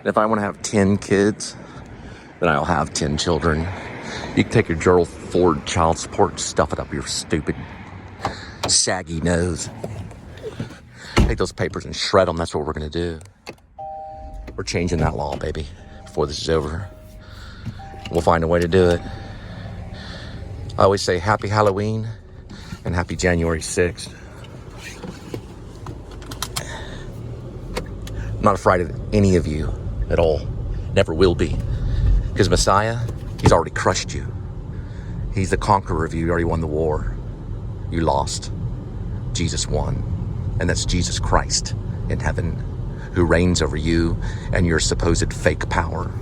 If I want to have 10 kids, then I'll have 10 children. You can take your Gerald Ford child support and stuff it up your stupid, saggy nose. Take those papers and shred them. That's what we're going to do. We're changing that law, baby, before this is over. We'll find a way to do it. I always say happy Halloween and happy January 6th. I'm not afraid of any of you at all. Never will be. Because Messiah, he's already crushed you. He's the conqueror of you. You already won the war. You lost. Jesus won. And that's Jesus Christ in heaven, who reigns over you and your supposed fake power.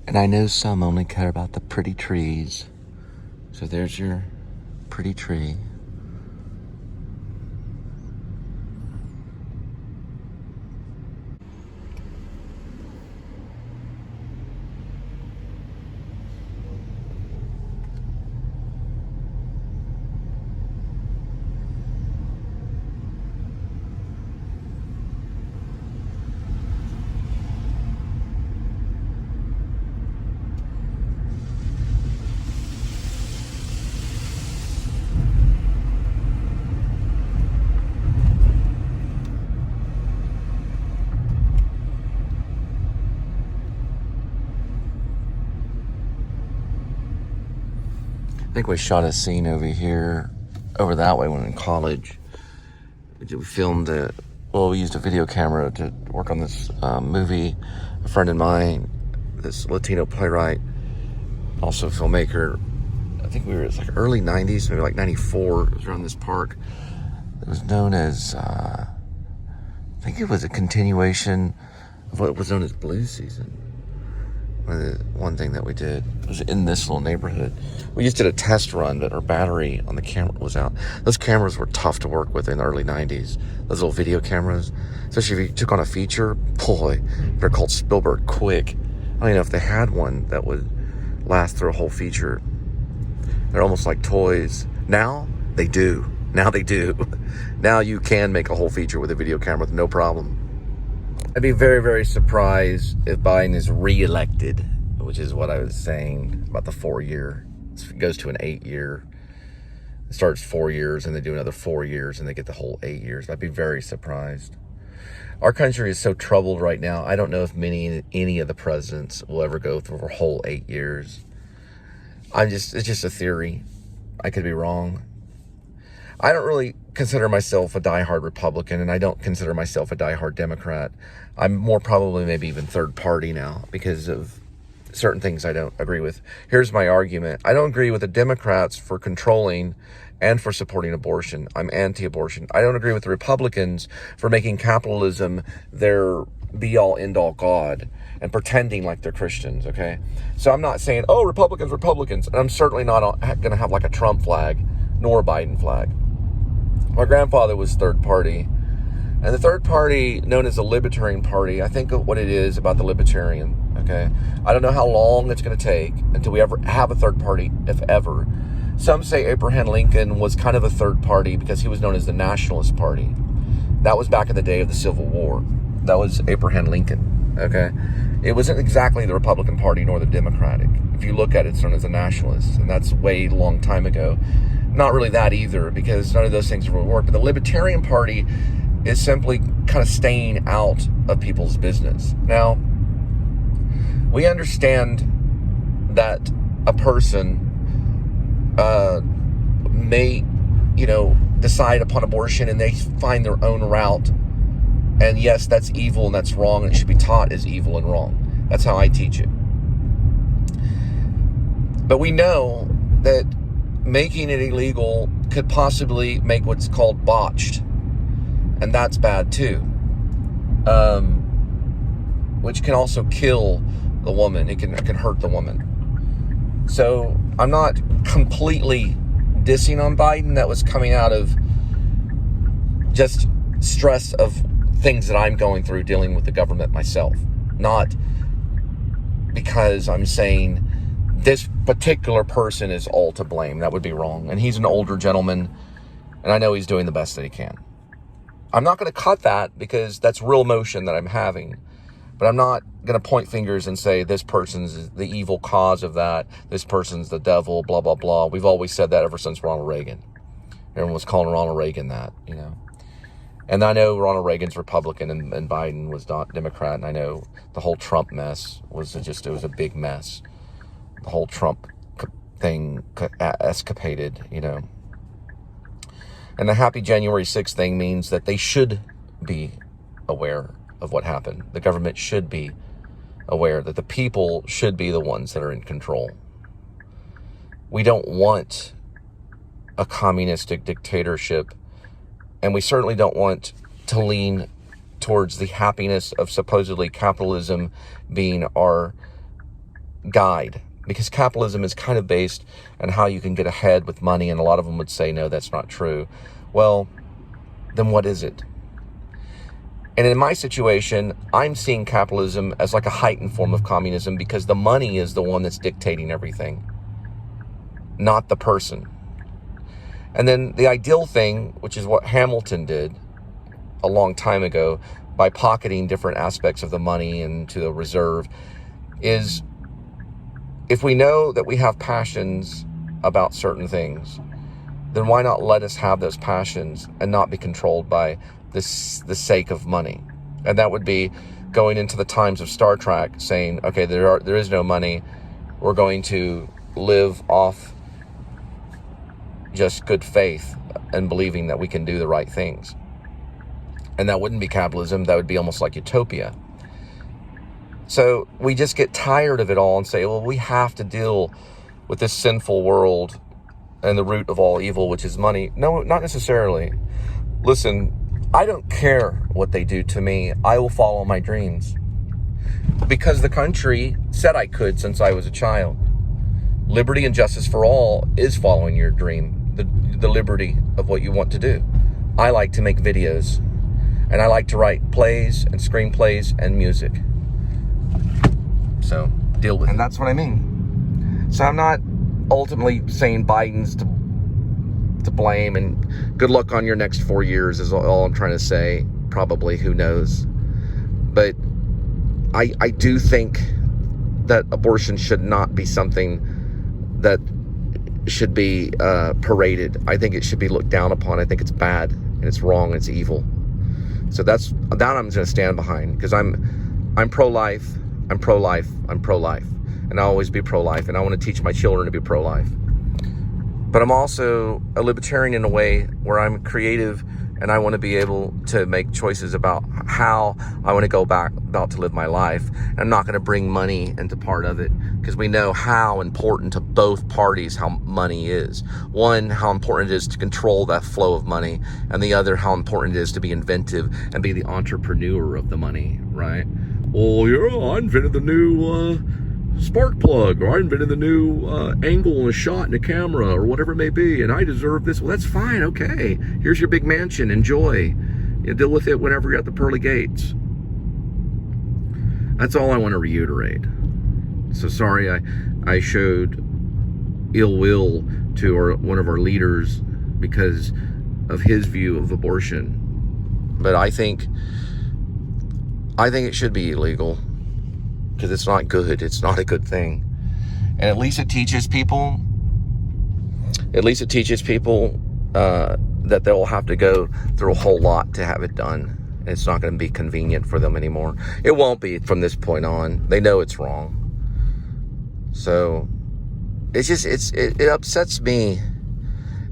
And I know some only care about the pretty trees. So there's your pretty tree. I think we shot a scene over here, over that way when in college. We filmed we used a video camera to work on this movie. A friend of mine, this Latino playwright, also a filmmaker. I think we were, it's like early 90s, maybe like 94. It was around this park. It was known as, I think it was a continuation of what was known as Blue Season. One thing that we did was in this little neighborhood. We just did a test run, but our battery on the camera was out. Those cameras were tough to work with in the early 90s. Those little video cameras, especially if you took on a feature, boy, they're called Spielberg quick. I don't even know if they had one that would last through a whole feature. They're almost like toys. Now they do. Now they do. Now you can make a whole feature with a video camera with no problem. I'd be very, very surprised if Biden is re-elected, which is what I was saying about the 4-year. It goes to an 8-year. It starts 4 years and they do another 4 years and they get the whole 8 years. I'd be very surprised. Our country is so troubled right now. I don't know if any of the presidents will ever go through a whole 8 years. It's just a theory. I could be wrong. I don't really consider myself a diehard Republican, and I don't consider myself a diehard Democrat. I'm more probably maybe even third party now because of certain things I don't agree with. Here's my argument. I don't agree with the Democrats for controlling and for supporting abortion. I'm anti-abortion. I don't agree with the Republicans for making capitalism their be-all, end-all God and pretending like they're Christians, okay? So I'm not saying, oh, Republicans, and I'm certainly not going to have like a Trump flag nor a Biden flag. My grandfather was third party, and the third party, known as the Libertarian Party, I think of what it is about the Libertarian, okay? I don't know how long it's going to take until we ever have a third party, if ever. Some say Abraham Lincoln was kind of a third party because he was known as the Nationalist Party. That was back in the day of the Civil War. That was Abraham Lincoln, okay? It wasn't exactly the Republican Party nor the Democratic. If you look at it, it's known as the Nationalists, and that's way long time ago. Not really that either, because none of those things really work. But the Libertarian Party is simply kind of staying out of people's business. Now, we understand that a person may, decide upon abortion and they find their own route. And yes, that's evil and that's wrong, and it should be taught as evil and wrong. That's how I teach it. But we know that making it illegal could possibly make what's called botched, and that's bad too, which can also kill the woman. It can hurt the woman. So I'm not completely dissing on Biden. That was coming out of just stress of things that I'm going through dealing with the government myself. Not because I'm saying this particular person is all to blame. That would be wrong. And he's an older gentleman, and I know he's doing the best that he can. I'm not going to cut that because that's real emotion that I'm having. But I'm not going to point fingers and say this person's the evil cause of that. This person's the devil, blah, blah, blah. We've always said that ever since Ronald Reagan. Everyone was calling Ronald Reagan that, you know. And I know Ronald Reagan's Republican and Biden was not Democrat. And I know the whole Trump mess was it was a big mess. The whole Trump thing escapaded, you know. And the Happy January 6th thing means that they should be aware of what happened. The government should be aware that the people should be the ones that are in control. We don't want a communistic dictatorship, and we certainly don't want to lean towards the happiness of supposedly capitalism being our guide, because capitalism is kind of based on how you can get ahead with money, and a lot of them would say, no, that's not true. Well, then what is it? And in my situation, I'm seeing capitalism as like a heightened form of communism because the money is the one that's dictating everything, not the person. And then the ideal thing, which is what Hamilton did a long time ago by pocketing different aspects of the money into the reserve, is if we know that we have passions about certain things, then why not let us have those passions and not be controlled by the sake of money? And that would be going into the times of Star Trek saying, okay, there is no money. We're going to live off just good faith and believing that we can do the right things. And that wouldn't be capitalism. That would be almost like utopia. So we just get tired of it all and say, well, we have to deal with this sinful world and the root of all evil, which is money. No, not necessarily. Listen, I don't care what they do to me. I will follow my dreams. Because the country said I could since I was a child. Liberty and justice for all is following your dream. The liberty of what you want to do. I like to make videos. And I like to write plays and screenplays and music. So, deal with it. And that's what I mean. So I'm not ultimately saying Biden's to blame and good luck on your next 4 years is all I'm trying to say. Probably, who knows. But I do think that abortion should not be something that should be paraded. I think it should be looked down upon. I think it's bad and it's wrong and it's evil. So that I'm going to stand behind, because I'm pro-life. I'm pro-life. I'm pro-life. And I'll always be pro-life. And I want to teach my children to be pro-life. But I'm also a libertarian in a way where I'm creative and I want to be able to make choices about how I want to go about to live my life. And I'm not going to bring money into part of it, because we know how important to both parties how money is. One, how important it is to control that flow of money, and the other, how important it is to be inventive and be the entrepreneur of the money, right? Well, yeah, I invented the new spark plug, or I invented the new angle and a shot and a camera, or whatever it may be, and I deserve this. Well, that's fine. Okay, here's your big mansion. Enjoy. You deal with it whenever you're at the pearly gates. That's all I want to reiterate. So sorry I showed ill will to one of our leaders because of his view of abortion. But I think it should be illegal, because it's not good. It's not a good thing. And at least it teaches people that they'll have to go through a whole lot to have it done. It's not going to be convenient for them anymore. It won't be from this point on. They know it's wrong. So it upsets me,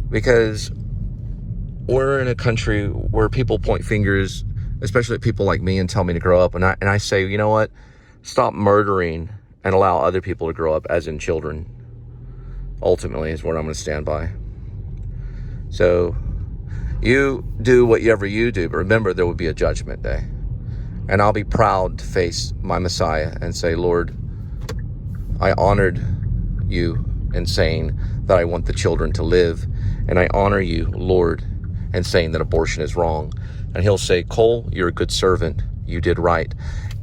because we're in a country where people point fingers, especially at people like me, and tell me to grow up. And I say, you know what? Stop murdering and allow other people to grow up, as in children. Ultimately is what I'm going to stand by. So you do whatever you do, but remember there will be a judgment day. And I'll be proud to face my Messiah and say, Lord, I honored you in saying that I want the children to live. And I honor you, Lord, in saying that abortion is wrong. And he'll say, Cole, you're a good servant. You did right.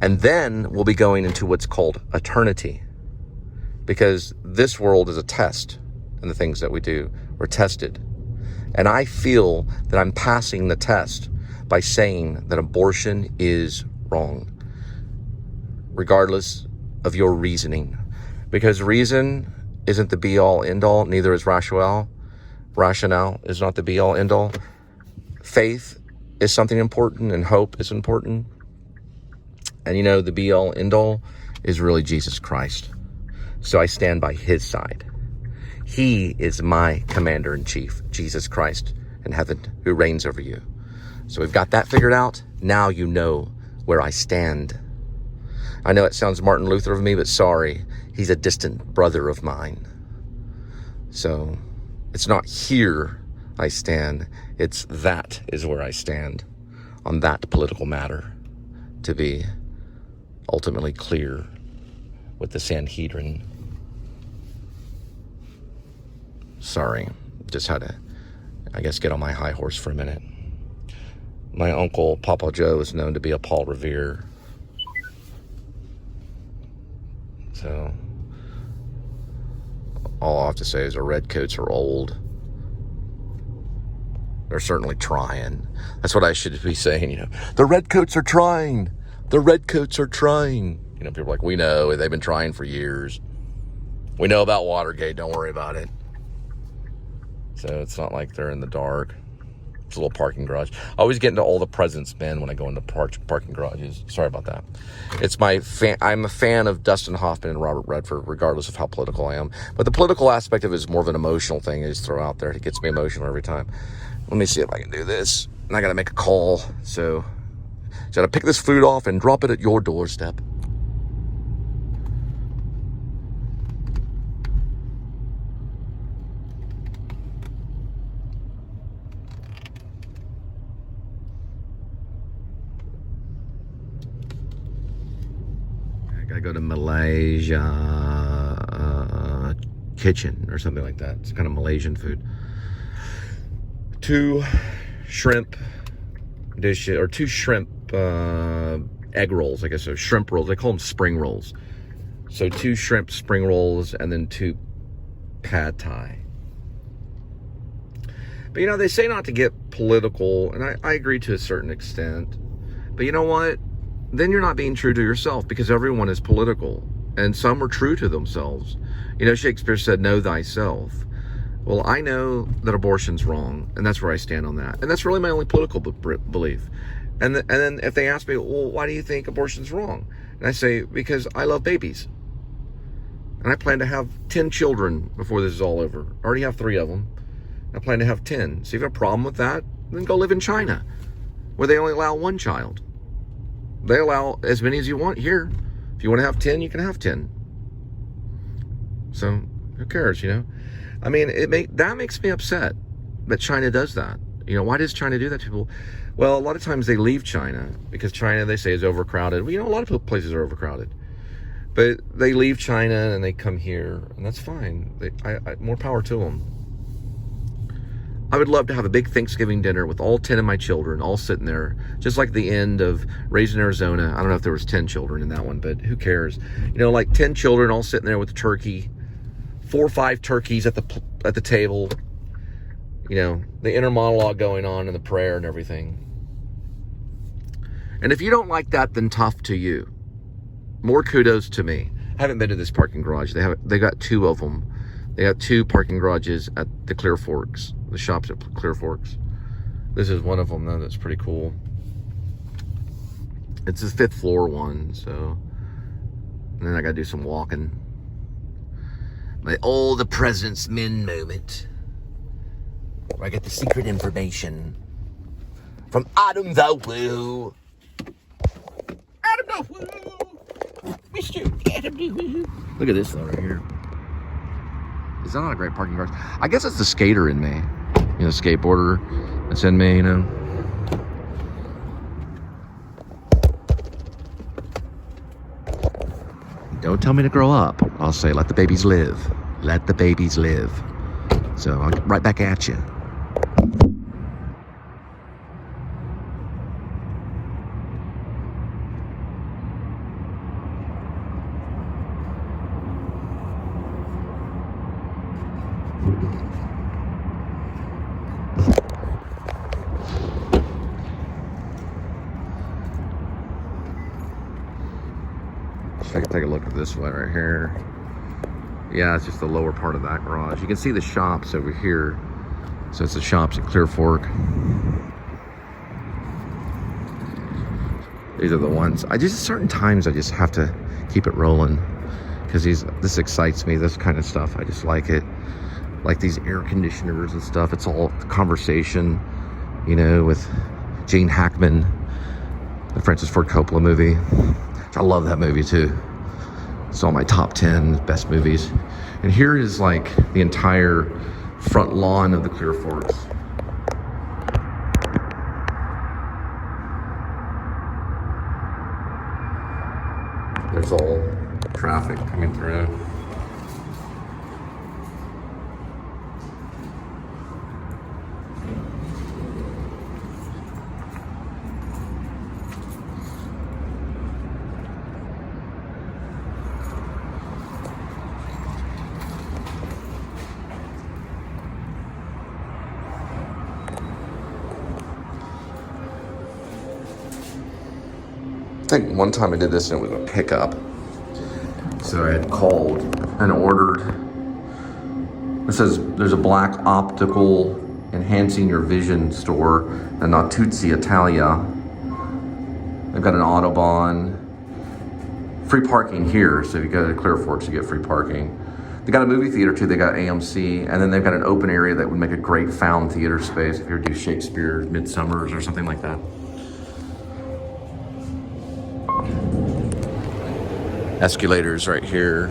And then we'll be going into what's called eternity. Because this world is a test. And the things that we do, we're tested. And I feel that I'm passing the test by saying that abortion is wrong, regardless of your reasoning. Because reason isn't the be-all, end-all. Neither is rationale. Rationale is not the be-all, end-all. Faith is something important, and hope is important. And you know, the be-all, end-all is really Jesus Christ. So I stand by his side. He is my commander-in-chief, Jesus Christ in heaven, who reigns over you. So we've got that figured out. Now you know where I stand. I know it sounds Martin Luther of me, but sorry, he's a distant brother of mine. So it's not here I stand, it's that is where I stand on that political matter, to be ultimately clear with the Sanhedrin. Sorry, just had to, I guess, get on my high horse for a minute. My uncle, Papa Joe, is known to be a Paul Revere. So, all I have to say is the redcoats are old. They're certainly trying. That's what I should be saying, you know. The redcoats are trying. The redcoats are trying. You know, people are like, we know. They've been trying for years. We know about Watergate. Don't worry about it. So it's not like they're in the dark. It's a little parking garage. I always get into all the President's Men when I go into parking garages. Sorry about that. It's I'm a fan of Dustin Hoffman and Robert Redford, regardless of how political I am. But the political aspect of it is more of an emotional thing I just throw out there. It gets me emotional every time. Let me see if I can do this. And I got to make a call. So got to pick this food off and drop it at your doorstep. I go to Malaysia kitchen or something like that. It's kind of Malaysian food. 2 shrimp dishes, or 2 shrimp egg rolls, I guess. So shrimp rolls. They call them spring rolls. So 2 shrimp spring rolls and then 2 pad thai. But you know, they say not to get political, and I agree to a certain extent. But you know what? Then you're not being true to yourself, because everyone is political and some are true to themselves. You know, Shakespeare said, know thyself. Well, I know that abortion's wrong, and that's where I stand on that. And that's really my only political belief. And then if they ask me, well, why do you think abortion's wrong? And I say, because I love babies. And I plan to have 10 children before this is all over. I already have 3 of them. I plan to have 10. So if you have a problem with that, then go live in China, where they only allow 1 child. They allow as many as you want here. If you want to have 10, you can have 10. So who cares, you know? I mean, that makes me upset that China does that. You know, why does China do that to people? Well, a lot of times they leave China because China, they say, is overcrowded. Well, you know, a lot of places are overcrowded. But they leave China and they come here, and that's fine. More power to them. I would love to have a big Thanksgiving dinner with all 10 of my children all sitting there, just like the end of Raising Arizona. I don't know if there was 10 children in that one, but who cares? You know, like 10 children all sitting there with the turkey, 4 or 5 turkeys at the table. You know, the inner monologue going on and the prayer and everything. And if you don't like that, then tough to you. More kudos to me. I haven't been to this parking garage. They got 2 of them. They got 2 parking garages at the ClearForks. The shops at ClearForks. This is one of them, though. That's pretty cool. It's the 5th floor one, so. And then I gotta do some walking. The President's Men moment, where I get the secret information from Adam the Woo. Adam the Woo! Mr. Adam the Woo! Look at this though right here. Is that not a great parking garage? I guess it's the skater in me. You know, skateboarder that's in me, you know. Don't tell me to grow up. I'll say, let the babies live. Let the babies live. So I'll get right back at you. I can take a look at this one right here. Yeah, it's just the lower part of that garage. You can see the shops over here. So it's the shops at ClearFork. These are the ones. I just, certain times I just have to keep it rolling because this excites me, this kind of stuff. I just like it. Like these air conditioners and stuff. It's all conversation, you know, with Gene Hackman, the Francis Ford Coppola movie. I love that movie too. It's all my top 10 best movies. And here is like the entire front lawn of the ClearForks. There's all traffic coming through. I think one time I did this and it was a pickup. So I had called and ordered. It says there's a black optical enhancing your vision store in Natuzzi, Italia. They've got an Autobahn. Free parking here, so if you go to ClearForks, you get free parking. They got a movie theater too, they got AMC, and then they've got an open area that would make a great found theater space if you were to do Shakespeare, Midsummers, or something like that. Escalators right here.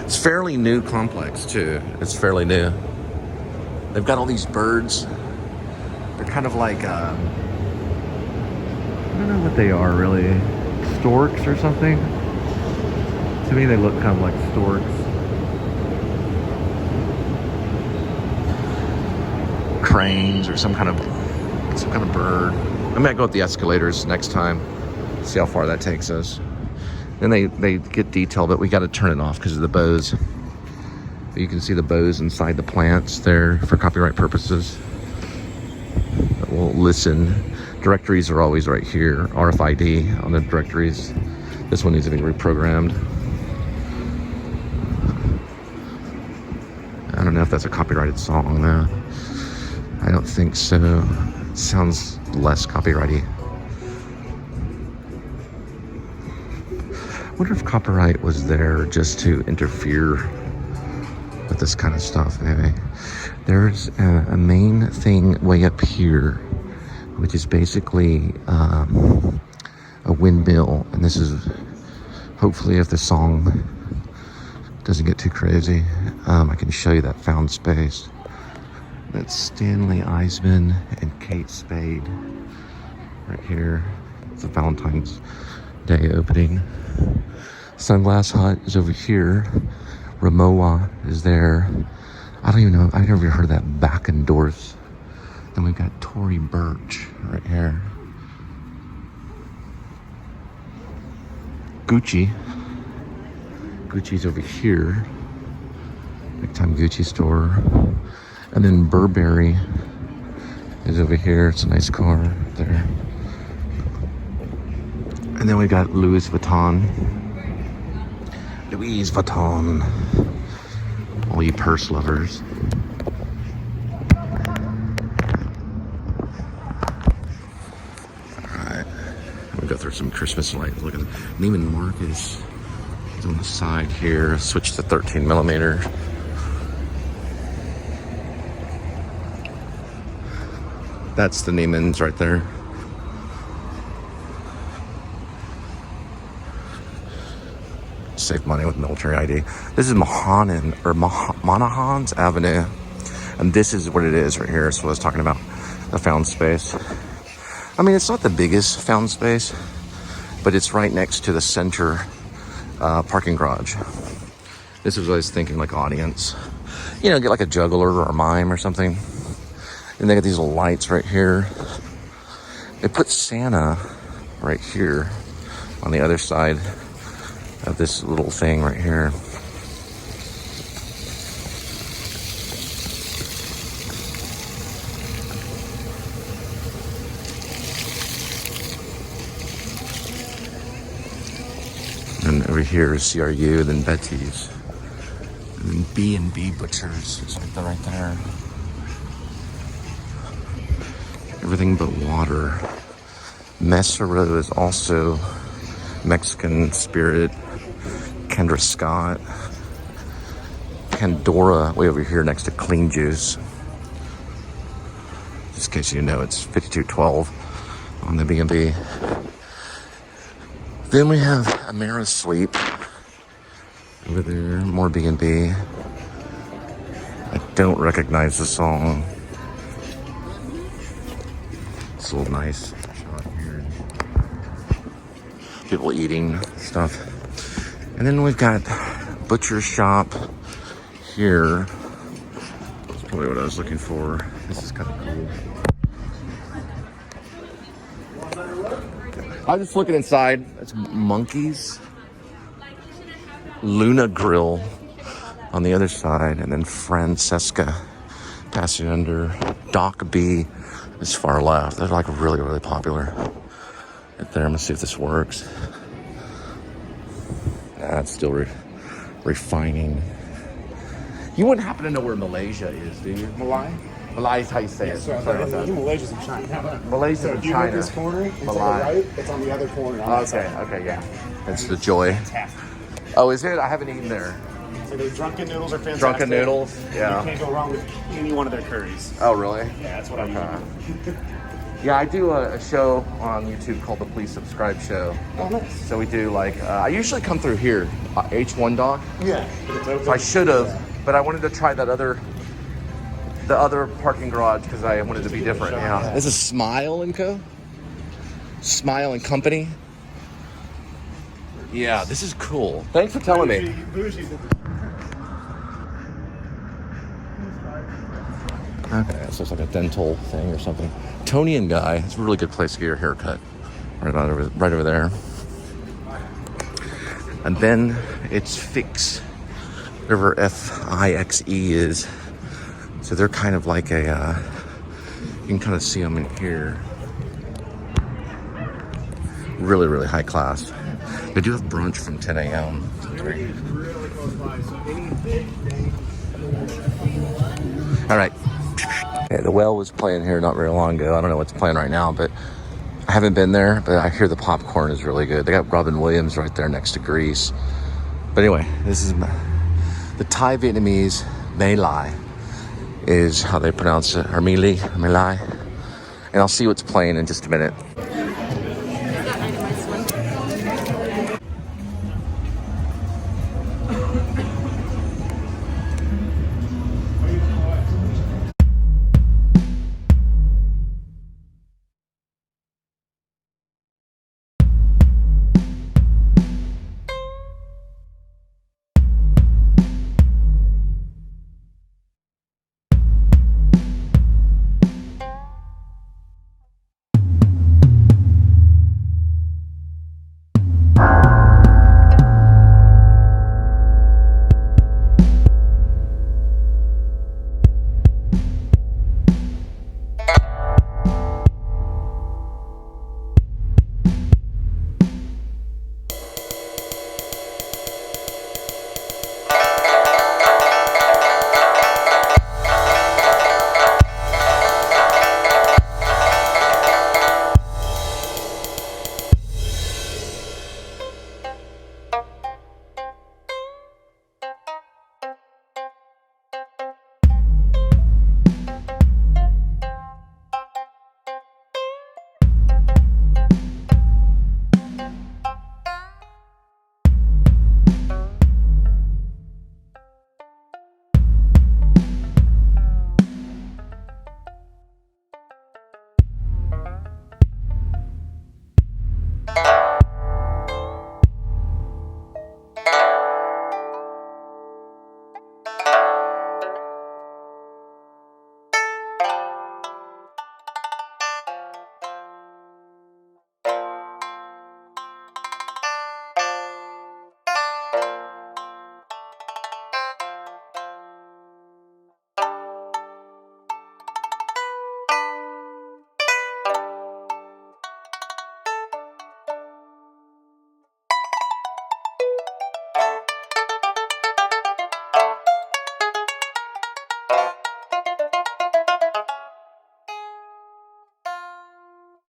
It's fairly new complex too. It's fairly new. They've got all these birds. They're kind of like, I don't know what they are really. Storks or something? To me they look kind of like storks. Cranes or some kind of bird. I might go up the escalators next time. See how far that takes us. Then they get detailed, but we got to turn it off because of the bows. But you can see the bows inside the plants there for copyright purposes. But we'll listen. Directories are always right here. RFID on the directories. This one needs to be reprogrammed. I don't know if that's a copyrighted song though. I don't think so. It sounds less copyrighty. I wonder if copyright was there just to interfere with this kind of stuff, maybe. There's a main thing way up here, which is basically a windmill. And this is, hopefully if the song doesn't get too crazy, I can show you that found space. That's Stanley Eisman and Kate Spade right here. It's a Valentine's Day opening. Sunglass Hut is over here. Ramoa is there. I don't even know. I've never heard of that Backendorf. Then we've got Tory Burch right here. Gucci. Gucci's over here. Big time Gucci store. And then Burberry is over here. It's a nice car right there. And then we got Louis Vuitton. Louis Vuitton. All you purse lovers. Alright. We'll go through some Christmas lights. Look at Neiman Marcus is on the side here. Switch to 13mm. That's the Neiman's right there. Save money with military ID. This is Monahan's Avenue. And this is what it is right here. That's what I was talking about. The found space. I mean, it's not the biggest found space, but it's right next to the center parking garage. This was what I was thinking, like audience. You know, get like a juggler or a mime or something. And they got these little lights right here. They put Santa right here on the other side of this little thing right here. And over here is CRU, then Betty's. And then B&B Butchers is right there. Everything but water. Mesero is also Mexican Spirit. Kendra Scott. Pandora, way over here next to Clean Juice. Just in case you know, it's 5212 on the B&B. Then we have Amerisleep over there, more B&B. I don't recognize the song. It's a little nice shot here. People eating stuff. And then we've got Butcher Shop here. That's probably what I was looking for. This is kind of cool. I was just looking inside. That's Monkeys. Luna Grill on the other side. And then Francesca passing under. Doc B is far left. They're like really, really popular. Right there. I'm going to see if this works. It's still refining. You wouldn't happen to know where Malaysia is, do you? Malai? Malai is how you say it. Sorry about that. Malaysia's in China. Malaysia's in If you China. look this corner, and to the Malai. right, it's on the other corner. Okay, yeah. That's the joy. Oh, is it? I haven't eaten there. So their drunken noodles are fantastic. Drunken noodles? Yeah. You can't go wrong with any one of their curries. Oh, really? Yeah, that's what I mean. Yeah, I do a show on YouTube called the Please Subscribe Show. Oh, nice. So we do like, I usually come through here, H1 Doc. Yeah. But it's open. So I should have, but I wanted to try that the other parking garage because I wanted to be different. Yeah. This is Smile & Co. Smile & Company. Yeah, this is cool. Thanks for telling me. Bougie. Okay, so it's like a dental thing or something. Tony and Guy, it's a really good place to get your hair cut. Right over there. And then it's Fix, whatever Fixe is. So they're kind of like a, you can kind of see them in here. Really, really high class. They do have brunch from 10 a.m. to 3. All right. Yeah, the Well was playing here not very long ago. I don't know what's playing right now, but I haven't been there, but I hear the popcorn is really good. They got Robin Williams right there next to Grease. But anyway, this is the Thai Vietnamese My Lai is how they pronounce it, or My Lai. And I'll see what's playing in just a minute.